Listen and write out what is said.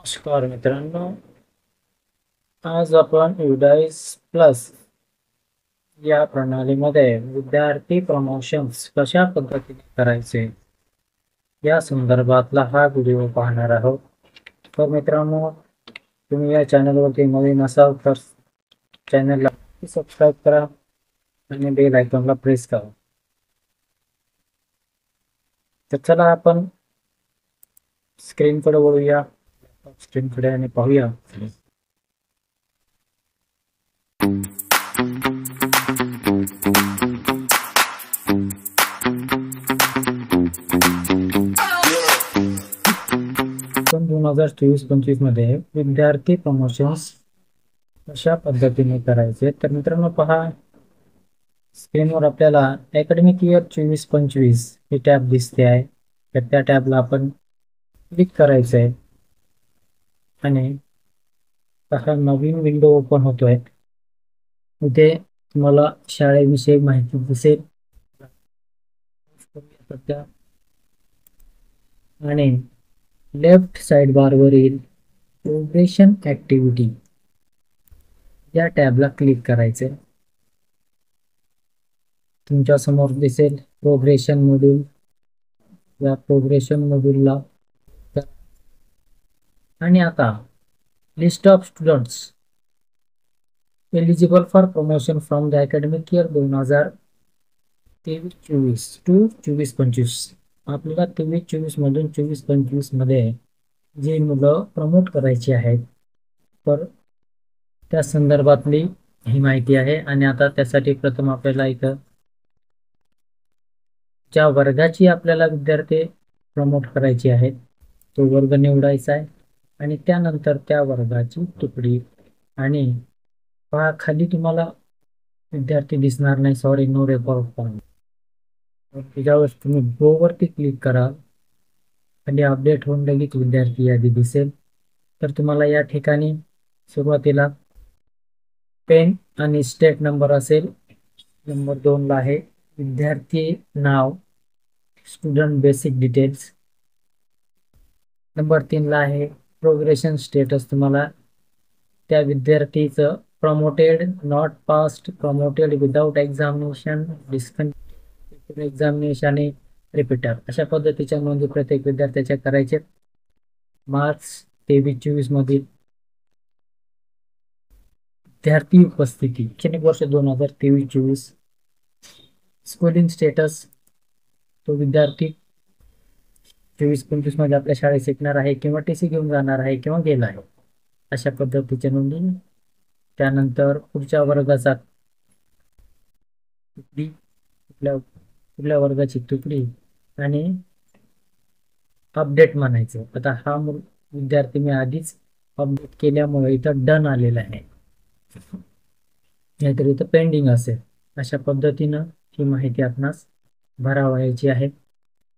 नमस्कार मित्रांनो, आज आपण युडाईस प्लस या प्रणालीमध्ये विद्यार्थी प्रमोशन्स कशा पद्धतीने करायचे या संदर्भातला हा व्हिडिओ पाहणार आहोत। तर मित्रांनो, तुम्ही या चॅनलवरती नवीन असाल तर चॅनलला सबस्क्राईब करा आणि बेल आयकॉनला प्रेस करा। तर चला आपण स्क्रीनकडे वळूया, स्क्रीनकडे आणि पाहूया। सन 2024-25 मध्ये विद्यार्थी प्रमोशन्स कशा पद्धतीने करायचे। तर मित्रांनो पहा, स्क्रीनवर आपल्याला अकॅडमिक इयर 24-25 ही टॅब दिसते आहे। तर त्या टॅबला आपण क्लिक करायचं आहे आणि तसा नवीन विंडो ओपन होतोय। इथे तुम्हाला शाळेविषयी माहिती दिसेल आणि लेफ्ट साइड बार वरील प्रोग्रेशन ऍक्टिव्हिटी या टॅबला क्लिक करायचे। तुमच्या समोर दिसेल प्रोग्रेशन मॉड्यूल, या प्रोग्रेशन मॉड्यूलला आणि आता list of students eligible for promotion from the academic year 2023-24 to 24-25 आपल्याला 23-24 मधून 24-25 मध्ये जे मुलं प्रमोट करायची आहेत तर त्या संदर्भातली ही माहिती आहे। आणि आता त्यासाठी प्रथम आपल्याला इथं ज्या वर्गाची आपल्याला विद्यार्थी प्रमोट करायची आहेत तो वर्ग निवडायचा आहे आणि त्यानंतर त्या वर्गाची तुकडी आणि पहा खाली तुम्हाला विद्यार्थी दिसणार नाही, सॉरी नो रेकॉर्ड फॉर्म। त्याच्यावर तुम्ही गो वरती क्लिक करा आणि अपडेट होऊन लगेच विद्यार्थी यादी दिसेल। तर तुम्हाला या ठिकाणी सुरुवातीला पेन आणि स्टेट नंबर असेल, नंबर 2 ला आहे विद्यार्थी नाव, स्टुडंट बेसिक डिटेल्स, नंबर 3 ला आहे प्रोग्रेशन स्टेटस, तुम्हाला त्या विद्यार्थीचं promoted, not passed, promoted without examination, discontinue examination आणि रिपीटर अशा पद्धतीच्या नोंदी प्रत्येक विद्यार्थ्याच्या करायचे। मार्च 23-24 मधील विद्यार्थी उपस्थिती शैक्षणिक वर्ष 2023-24, स्कूलिंग स्टेटस, तो विद्यार्थी 24-25 मध्ये आपल्या शाळेत शिकणार आहे किंवा टीसी घेऊन जाणार आहे किंवा गेला आहे अशा पद्धतीच्या नोंदी। त्यानंतर पुढच्या वर्गाचा तुकडी, कुठल्या वर्गाची तुकडी आणि अपडेट म्हणायचं। आता हा विद्यार्थी मी आधीच अपडेट केल्यामुळे इथं डन आलेला आहे, नाहीतर इथं पेंडिंग असेल। अशा पद्धतीनं ही माहिती आपणास भरावयाची आहे।